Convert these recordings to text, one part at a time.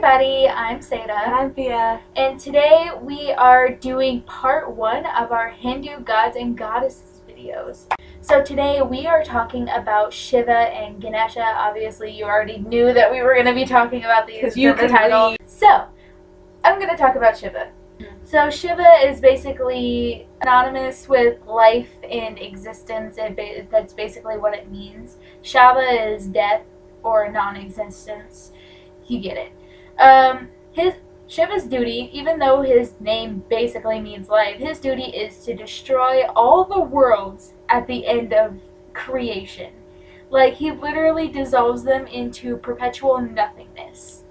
everybody, I'm Seda. And I'm Pia. And today we are doing part 1 of our Hindu gods and goddesses videos. So today we are talking about Shiva and Ganesha. Obviously you already knew that we were going to be talking about these in the title. So, I'm going to talk about Shiva. So Shiva is basically synonymous with life in existence. That's basically what it means. Shava is death or non-existence. You get it. Shiva's duty, even though his name basically means life, his duty is to destroy all the worlds at the end of creation. Like, he literally dissolves them into perpetual nothingness.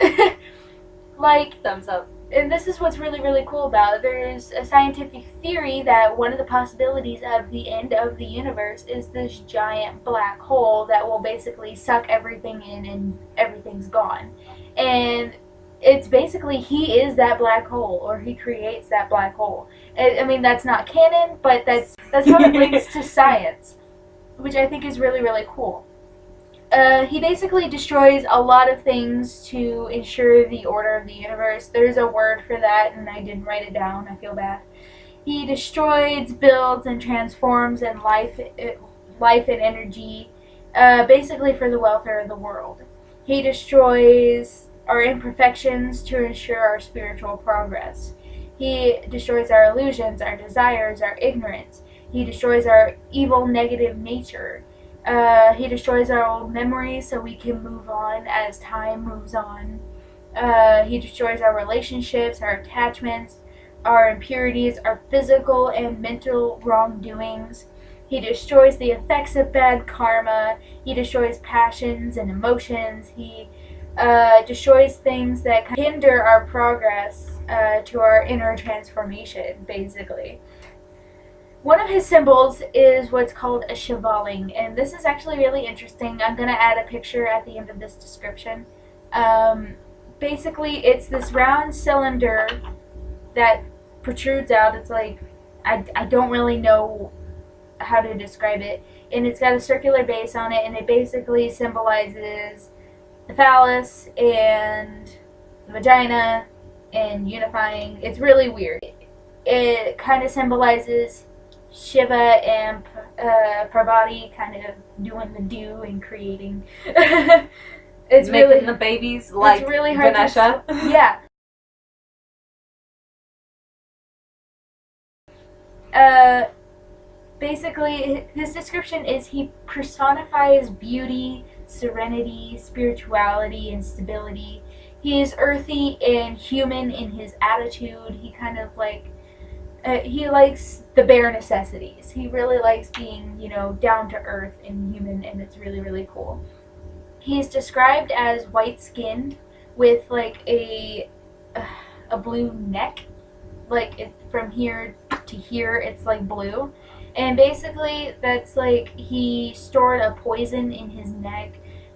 Like, thumbs up. And this is what's really, really cool about it. There's a scientific theory that one of the possibilities of the end of the universe is this giant black hole that will basically suck everything in and everything's gone. And it's basically, he is that black hole, or he creates that black hole. I mean, that's not canon, but that's how it links to science, which I think is really, really cool. He basically destroys a lot of things to ensure the order of the universe. There's a word for that, and I didn't write it down. I feel bad. He destroys, builds, and transforms in life and energy, basically for the welfare of the world. He destroys our imperfections to ensure our spiritual progress. He destroys our illusions, our desires, our ignorance. He destroys our evil, negative nature. He destroys our old memories so we can move on as time moves on. He destroys our relationships, our attachments, our impurities, our physical and mental wrongdoings. He destroys the effects of bad karma. He destroys passions and emotions. He destroys things that hinder our progress to our inner transformation, basically. One of his symbols is what's called a Shivaling, and this is actually really interesting. I'm going to add a picture at the end of this description. Basically, it's this round cylinder that protrudes out. It's like, I don't really know how to describe it. And it's got a circular base on it, and it basically symbolizes the phallus and the vagina and unifying. It's really weird. It kind of symbolizes Shiva and Parvati kind of doing the do and creating. It's making really the babies like it's really hard Ganesha. Yeah. Basically, his description is he personifies beauty, serenity, spirituality, and stability. He is earthy and human in his attitude. He kind of like he likes the bare necessities. He really likes being, down to earth and human, and it's really, really cool. He's described as white-skinned with like a blue neck. Like from here to here, it's like blue. And basically, that's like he stored a poison in his neck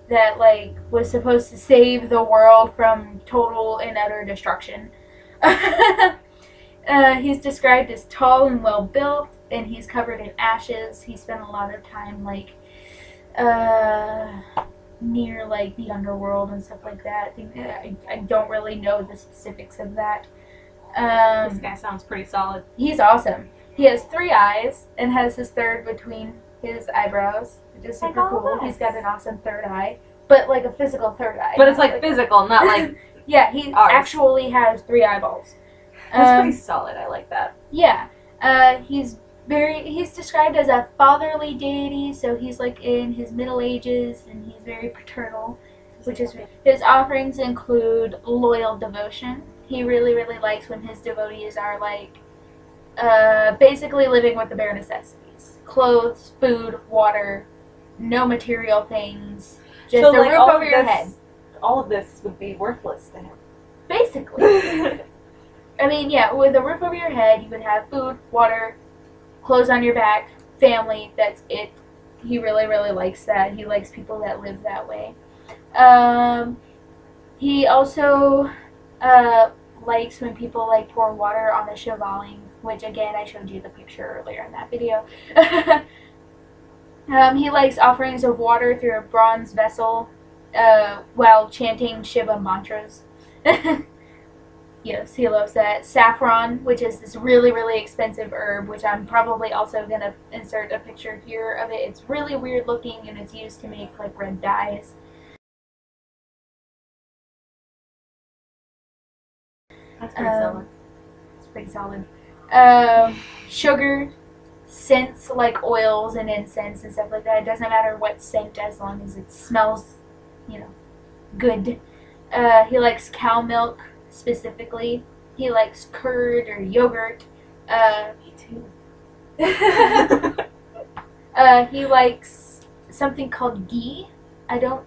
that like was supposed to save the world from total and utter destruction. He's described as tall and well built, and he's covered in ashes. He spent a lot of time like near like the underworld and stuff like that. I don't really know the specifics of that. This guy sounds pretty solid. He's awesome. He has 3 eyes and has his third between his eyebrows, which is super cool. He's got an awesome third eye, but like a physical third eye. But it's like physical, not like yeah, he actually has 3 eyeballs. That's pretty solid. I like that. Yeah. He's described as a fatherly deity, so he's like in his middle ages and he's very paternal, which is his offerings include loyal devotion. He really, really likes when his devotees are like basically living with the bare necessities. Clothes, food, water, no material things, just a roof over your head. All of this would be worthless to him. Basically. I mean, yeah, with a roof over your head, you would have food, water, clothes on your back, family, that's it. He really, really likes that. He likes people that live that way. He also likes when people like pour water on the Shivaling, which again, I showed you the picture earlier in that video. He likes offerings of water through a bronze vessel while chanting Shiva mantras. Yes, he loves that. Saffron, which is this really, really expensive herb, which I'm probably also going to insert a picture here of it. It's really weird looking, and it's used to make, like, red dyes. That's pretty solid. It's pretty solid. Sugar, scents like oils and incense and stuff like that. It doesn't matter what scent as long as it smells, good. He likes cow milk specifically. He likes curd or yogurt. Me too. He likes something called ghee. I don't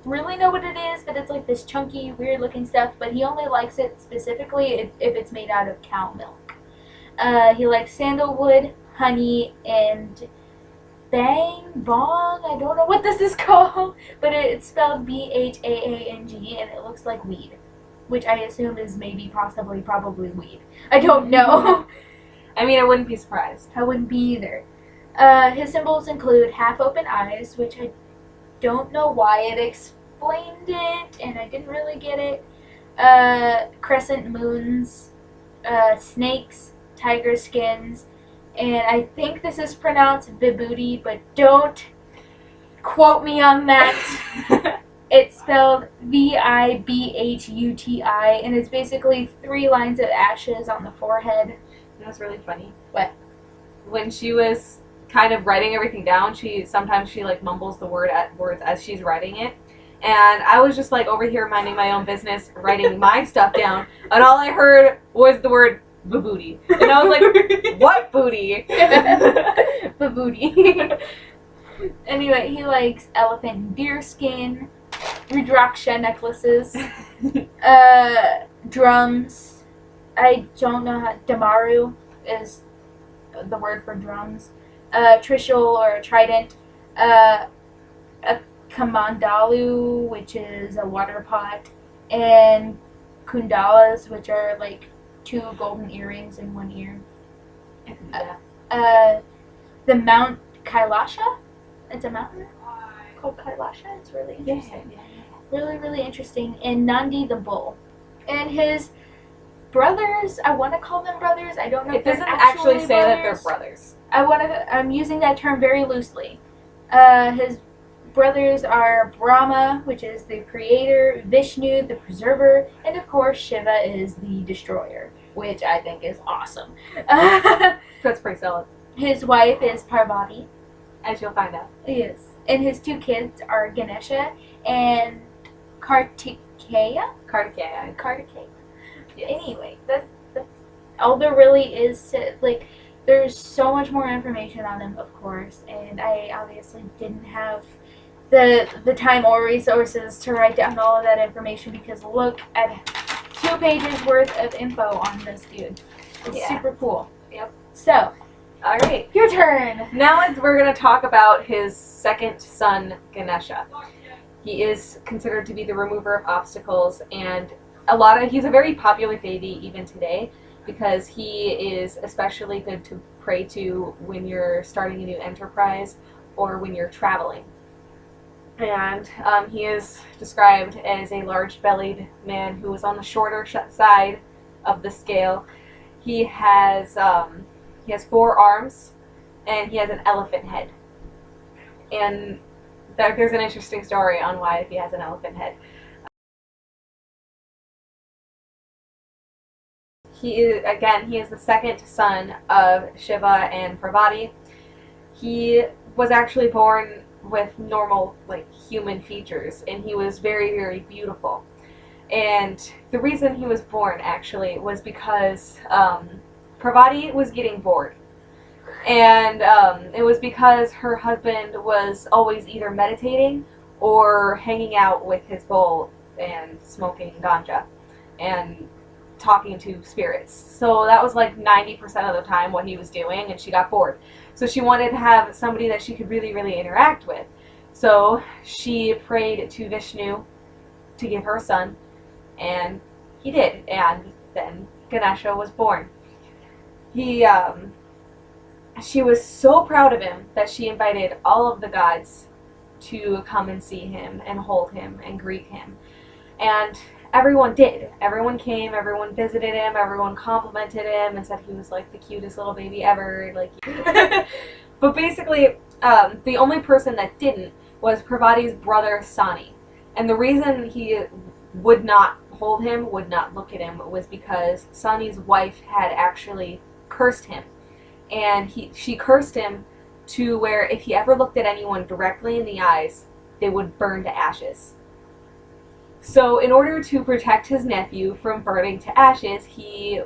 really know what it is, but it's like this chunky, weird looking stuff, but he only likes it specifically if it's made out of cow milk. He likes sandalwood, honey, and bong. I don't know what this is called, but it's spelled Bhaang, and it looks like weed, which I assume is maybe, possibly, probably weed. I don't know. I mean, I wouldn't be surprised. I wouldn't be either. His symbols include half-open eyes, which I don't know why it explained it, and I didn't really get it. Crescent moons, snakes, tiger skins, and I think this is pronounced vibhuti, but don't quote me on that. It's spelled Vibhuti, and it's basically 3 lines of ashes on the forehead. That's really funny. What? When she was kind of writing everything down, sometimes she like mumbles the words as she's writing it. And I was just like over here minding my own business, writing my stuff down, and all I heard was the word vibhuti. And I was like, what booty? Vibhuti. Anyway, he likes elephant and deer skin, Rudraksha necklaces, drums. I don't know how. Damaru is the word for drums. Trishul or a trident. A kamandalu, which is a water pot, and kundalas, which are like 2 golden earrings in 1 ear. The Mount Kailasha. It's a mountain called Kailasha. It's really interesting. Yeah. Really, really interesting. And Nandi the bull. And his brothers, I want to call them brothers. I don't know It if they're doesn't actually say that they're brothers. brothers. I'm using that term very loosely. His brothers are Brahma, which is the creator, Vishnu, the preserver, and of course Shiva is the destroyer, which I think is awesome. That's pretty solid. His wife is Parvati. As you'll find out. Yes. And his 2 kids are Ganesha and Kartikeya. Kartikeya. Yes. Anyway, that's all there really is to, like, there's so much more information on him, of course, and I obviously didn't have the time or resources to write down all of that information, because look at 2 pages worth of info on this dude. It's super cool. Yep. So, alright. your turn. Now we're going to talk about his second son, Ganesha. He is considered to be the remover of obstacles, and he's a very popular deity even today, because he is especially good to pray to when you're starting a new enterprise or when you're traveling. And he is described as a large-bellied man who is on the shorter side of the scale. He has 4 arms, and he has an elephant head. And there's an interesting story on why he has an elephant head. He is the second son of Shiva and Parvati. He was actually born with normal, like, human features, and he was very, very beautiful. And the reason he was born, actually, was because Parvati was getting bored. And it was because her husband was always either meditating or hanging out with his bowl and smoking ganja and talking to spirits. So that was like 90% of the time what he was doing, and she got bored. So she wanted to have somebody that she could really, really interact with. So she prayed to Vishnu to give her a son, and he did. And then Ganesha was born. She was so proud of him that she invited all of the gods to come and see him and hold him and greet him. And everyone did. Everyone came, everyone visited him, everyone complimented him and said he was like the cutest little baby ever. Like, but basically, the only person that didn't was Parvati's brother Sani. And the reason he would not hold him, would not look at him, was because Sani's wife had actually cursed him. And she cursed him to where if he ever looked at anyone directly in the eyes, they would burn to ashes. So in order to protect his nephew from burning to ashes, he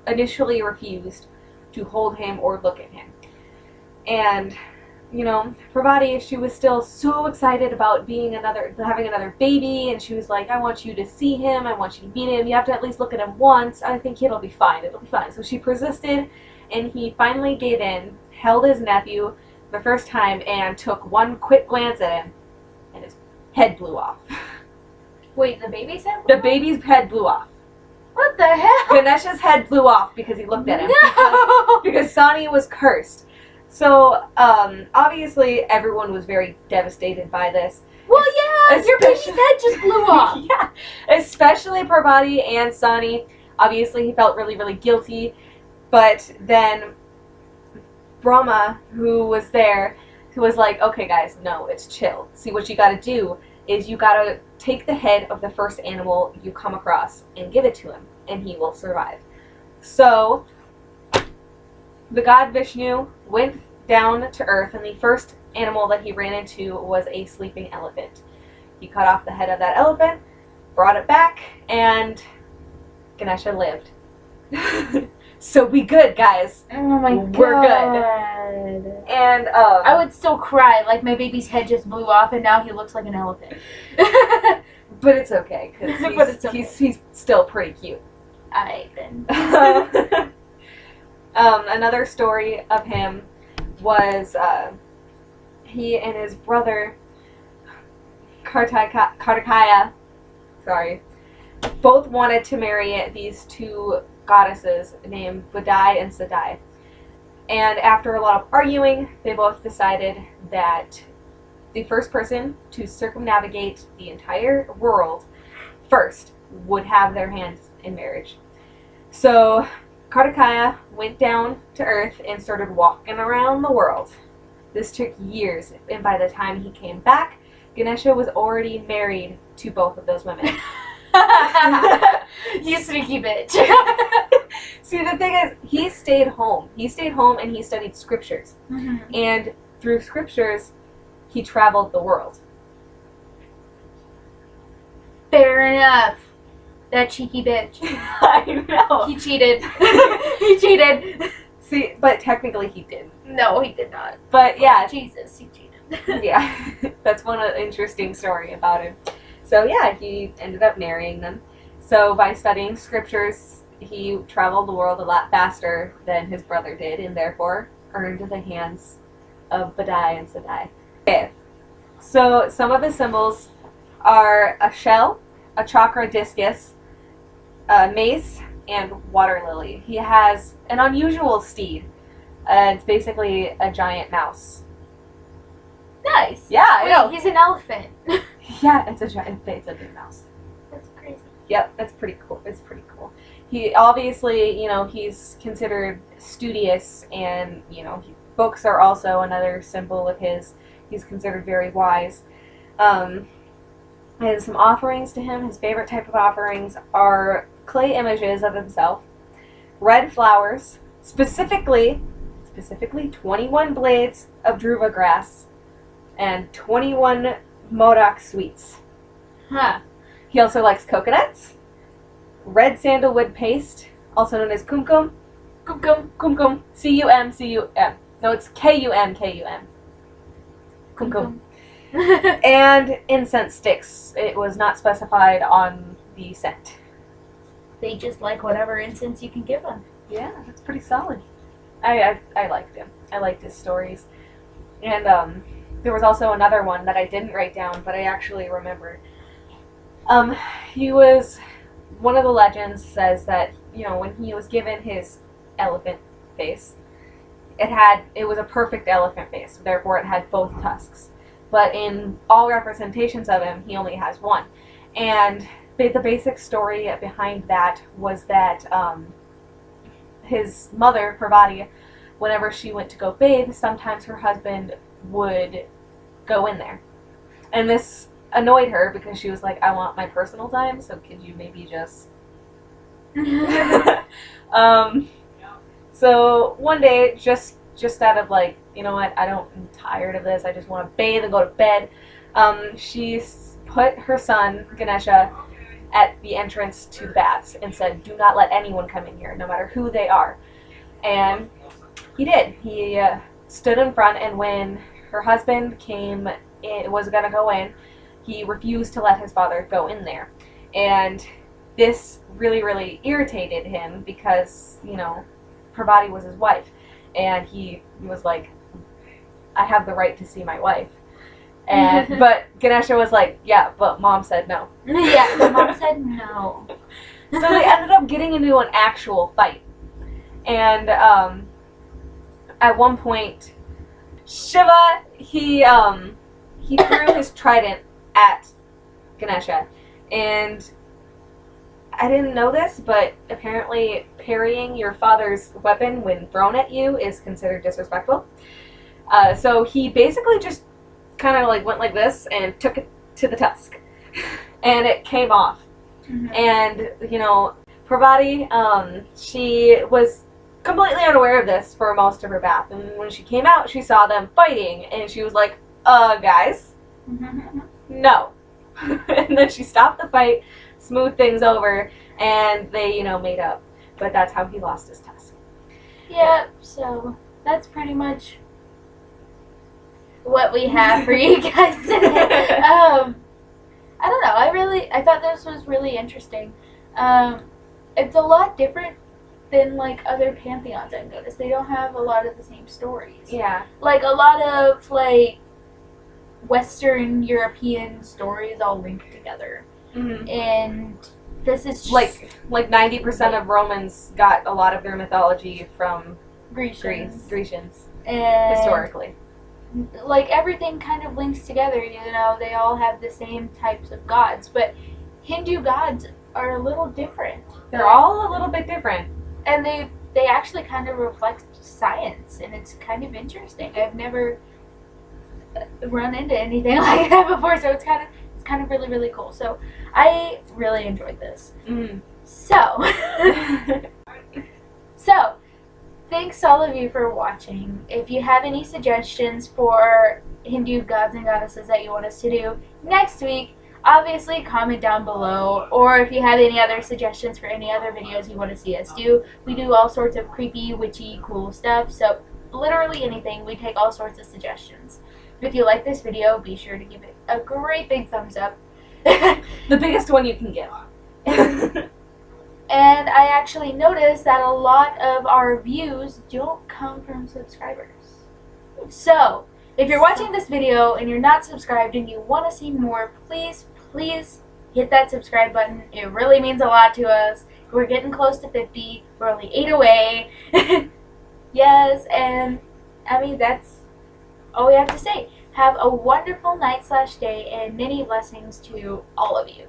initially refused to hold him or look at him. And, you know, Parvati, she was still so excited about having another baby, and she was like, I want you to see him, I want you to meet him, you have to at least look at him once, I think it'll be fine. So she persisted, and he finally gave in, held his nephew the first time, and took one quick glance at him, and his head blew off. Wait, the baby's head blew The baby's head blew off. What the hell? Ganesha's head blew off because he looked at him. No! Because Sani was cursed. So, obviously, everyone was very devastated by this. Well, yeah, your baby's head just blew off. Yeah, especially Parvati and Sani. Obviously, he felt really, really guilty. But then Brahma, who was there, who was like, okay, guys, no, it's chill. See, what you gotta do is you gotta take the head of the first animal you come across and give it to him, and he will survive. So, the god Vishnu went down to earth, and the first animal that he ran into was a sleeping elephant. He cut off the head of that elephant, brought it back, and Ganesha lived. So we good, guys. Oh my god. We're good. And I would still cry, like my baby's head just blew off and now he looks like an elephant. but it's okay, because he's still pretty cute. Alright then. Another story of him was he and his brother Kartikaya, both wanted to marry these two goddesses named Vadai and Sadai. And after a lot of arguing, they both decided that the first person to circumnavigate the entire world first would have their hands in marriage. So Kartikaya went down to earth and started walking around the world. This took years, and by the time he came back, Ganesha was already married to both of those women. You sneaky bitch. See, the thing is, he stayed home. He stayed home and he studied scriptures. Mm-hmm. And through scriptures, he traveled the world. Fair enough. That cheeky bitch. I know. He cheated. He cheated. See, but technically he did. No, he did not. But yeah. Jesus, he cheated. Yeah. That's one interesting story about him. So yeah, he ended up marrying them. So by studying scriptures, he traveled the world a lot faster than his brother did, and therefore earned the hands of Vadai and Sadai. Okay. So some of his symbols are a shell, a chakra discus, a mace, and water lily. He has an unusual steed. It's basically a giant mouse. Nice. Yeah, I know. He's an elephant. Yeah, it's a big mouse. That's crazy. Yep, that's pretty cool. It's pretty cool. He obviously, he's considered studious, and, books are also another symbol of his. He's considered very wise. And some offerings to him. His favorite type of offerings are clay images of himself, red flowers, specifically 21 blades of dhruva grass, and 21 modak sweets. Huh. He also likes coconuts, red sandalwood paste, also known as kumkum. Kumkum. C-U-M. No, it's K-U-M. Kumkum. And incense sticks. It was not specified on the scent. They just like whatever incense you can give them. Yeah, that's pretty solid. I liked him. I liked his stories. And there was also another one that I didn't write down, but I actually remembered. He was, one of the legends says that, when he was given his elephant face, it was a perfect elephant face, therefore it had both tusks. But in all representations of him, he only has one. And the basic story behind that was that his mother, Parvati, whenever she went to go bathe, sometimes her husband would go in there. And this annoyed her because she was like, I want my personal time, so could you maybe just... So one day, just out of like, you know what, I'm tired of this, I just want to bathe and go to bed, she put her son, Ganesha, at the entrance to the baths and said, do not let anyone come in here, no matter who they are. And he did. He stood in front, and when her husband was going to go in, he refused to let his father go in there. And this really, really irritated him because, you know, Parvati was his wife. And he was like, I have the right to see my wife. And but Ganesha was like, yeah, but mom said no. Yeah, but mom said no. So they ended up getting into an actual fight. And at one point, Shiva, he threw his trident at Ganesha. And I didn't know this, but apparently parrying your father's weapon when thrown at you is considered disrespectful. So he basically just kind of like went like this and took it to the tusk. And it came off. Mm-hmm. And, you know, Parvati, she was completely unaware of this for most of her bath. And when she came out, she saw them fighting. And she was like, guys, no. And then she stopped the fight, smoothed things over, and they, you know, made up. But that's how he lost his tusk. Yeah, so that's pretty much what we have for you guys today. I don't know. I thought this was really interesting. It's a lot different than like other pantheons I've noticed. They don't have a lot of the same stories. Yeah. Like a lot of like Western European stories all linked together. Mm-hmm. And this is just like 90% of Romans got a lot of their mythology from Grecians and historically. Like everything kind of links together, you know, they all have the same types of gods, but Hindu gods are a little different. They're all a little bit different. And they actually kind of reflect science, and it's kind of interesting. I've never run into anything like that before, so it's kind of really, really cool. So I really enjoyed this. Mm. So thanks all of you for watching. If you have any suggestions for Hindu gods and goddesses that you want us to do next week, obviously comment down below. Or if you have any other suggestions for any other videos you want to see us do. We do all sorts of creepy, witchy, cool stuff. So literally anything. We take all sorts of suggestions. If you like this video, be sure to give it a great big thumbs up. The biggest one you can give. And I actually noticed that a lot of our views don't come from subscribers. So, if you're watching this video and you're not subscribed and you want to see more, please hit that subscribe button. It really means a lot to us. We're getting close to 50. We're only 8 away. Yes, and I mean, that's all we have to say. Have a wonderful night/day and many blessings to all of you.